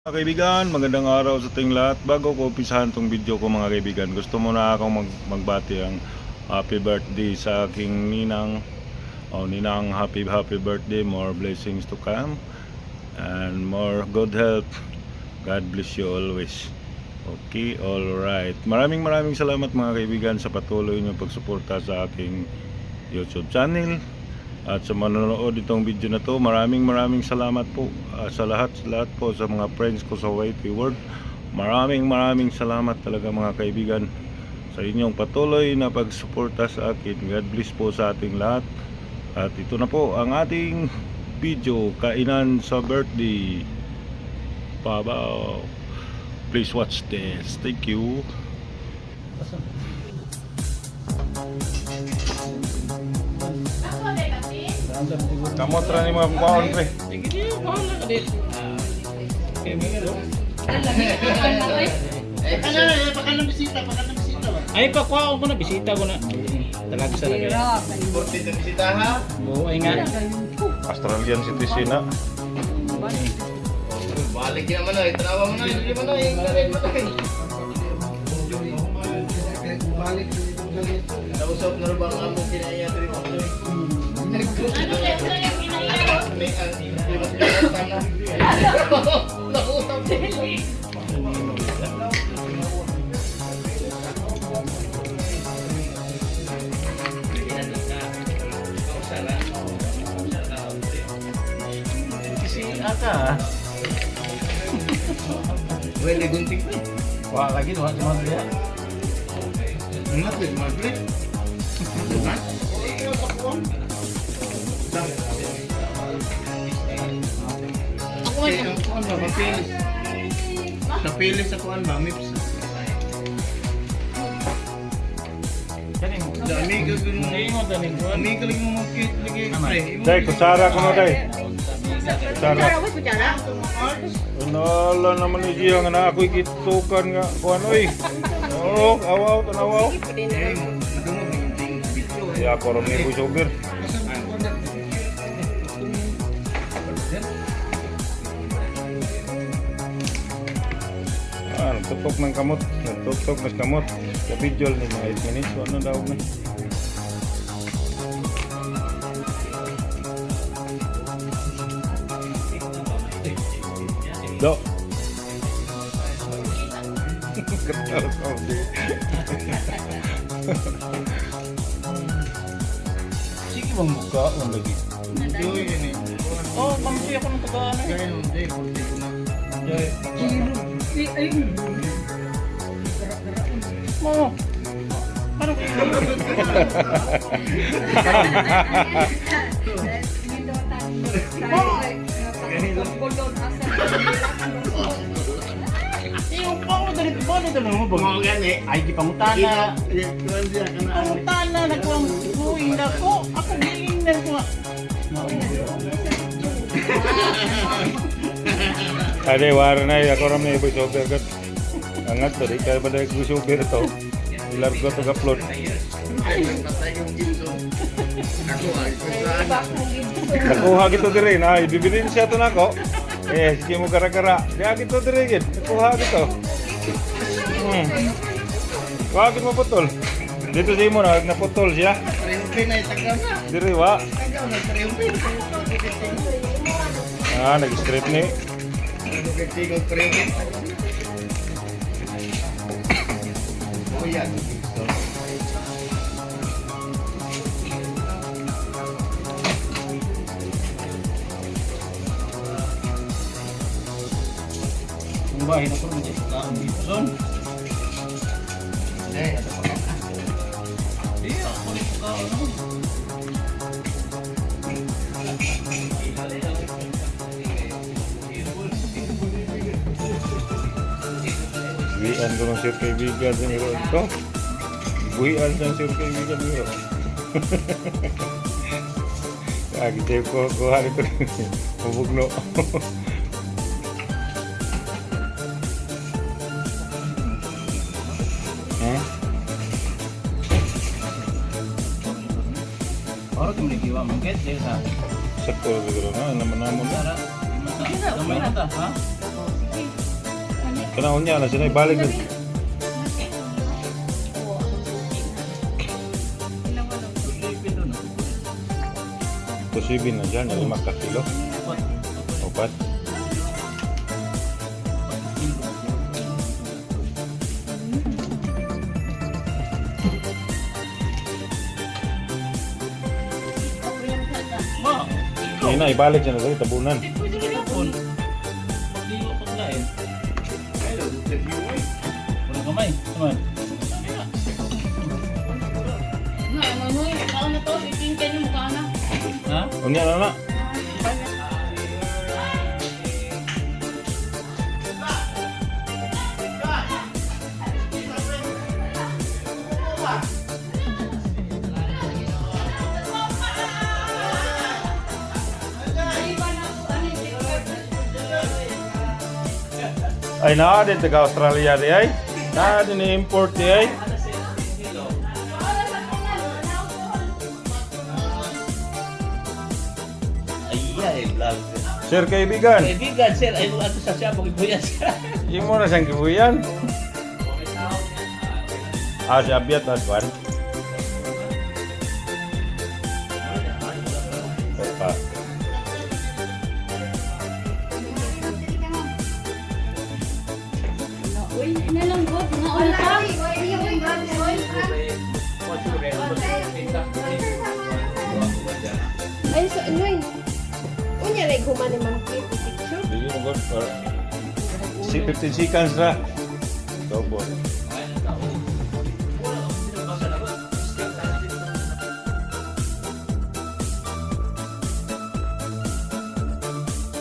Mga kaibigan, magandang araw sa ating lahat. Bago ko umpisahan tong video ko mga kaibigan, gusto mo na akong magbati ang happy birthday sa aking ninang. Ninang, happy birthday, more blessings to come and more good health. God bless you always. Okay, alright. Maraming salamat mga kaibigan sa patuloy niyong pagsuporta sa aking YouTube channel. At sa manonood itong video na to, maraming salamat po sa lahat po sa mga friends ko sa YT World. Maraming salamat talaga mga kaibigan sa inyong patuloy na pagsuporta sa akin. God bless po sa ating lahat. At ito na po ang ating video, kainan sa birthday. Babaw. Please watch this. Thank you. Kamot ra ni mga kuwaon pre. Pakanang bisita. Ay, pakuha ko na, bisita ko na. Talaga sa lagay. Importante na bisita ha. Oo, ay nga. Australian citizen na. Balik naman na, tanawa mo na, hindi mo na, yung galing mo tayo. Balik. Nausap na rin ba ang among kinaya ito rin mo? Ano yung kinaya mo? May ang kinaya. Nausap din. Aka. Wala gunting pa. Wah, lagi doon cuma dia. Ingat din, maglit. Ako ay ang kuan ba papilis. Sa pilis sa kuan ba mips. Kaning. Dami ka gud mo. Hindi mo daling ko. Ami ka lang mo magkit lagi pre. Day, kutsara ko na day. Kutsara. Nala naman ni Gia nga na ako'y kitukan nga. Kuan oy. Oo, awaw, tanawaw. Ya, korong ni Busubir. Nagtutok ng kamot. Nagtutok ng kamot. Kapidjol ni mga 8 minutes. Ano daw na? Do. Ketal kau di. Sige bang buka on lagi. Joy ini. Oh, pamsi ako ng tagaan eh. Ganyan hindi kunti ko na. Joy. Mo. Parang yung pang dali mo Mga gani. ay di pangutana. Kuan dia kana. Pangutana nagkuang buhay na ko. Ako giling na ko. Ade warna ya ako ramai Busubir kat. Angat tadi kaya pada Busubir to. Ilar ko to upload. Ay, patay yung ginto. Ako ay Nakuha gitu dire na ibibilin siya to nako. Sige mo kara-kara. Kaya gitu dire gid. Nakuha gitu. Wag mo putol. Dito si mo na naputol siya. Triumphine na itagaw na. Dire wa. Tagaw na triumphine. Nag-script ni. Nagtigol triumphine. Oh yan. Kung bahay na ko ng kaan dito son. Eh, Di ako ni kaan ako. Buhian ko ng sir kaibigan sa niro ito. Buhian sa sir kaibigan niro. Kita ko hari ko mabugno. Orang tu boleh kiwa mungkin dia sa. Sakto siguro na naman namon. Gamay na ta, ha? Kanaon niya na sila ibalik na. Kusibin na dyan, 5 ka kilo. Opat. Ma, Ngayon na, ibalik siya na sila, tabunan. pwede rin ako. Pag-liwa paglain. Wala kamay. Naman. Ha? Unya na na. Ay na din taga Australia di ay. Na din import di ay. Ay, vlog. Sir kaibigan, Kaibigan, sir. Ay, ato sa siya. Pag-ibuya siya. imo na siyang kibuyan. Ah, si Abiat na Juan. Pa. Uy, nalanggot. Nga ulit. Ay, so, ano yun? Unya, like, humani man picture. Dili mo god. Si 15 seconds na. Double.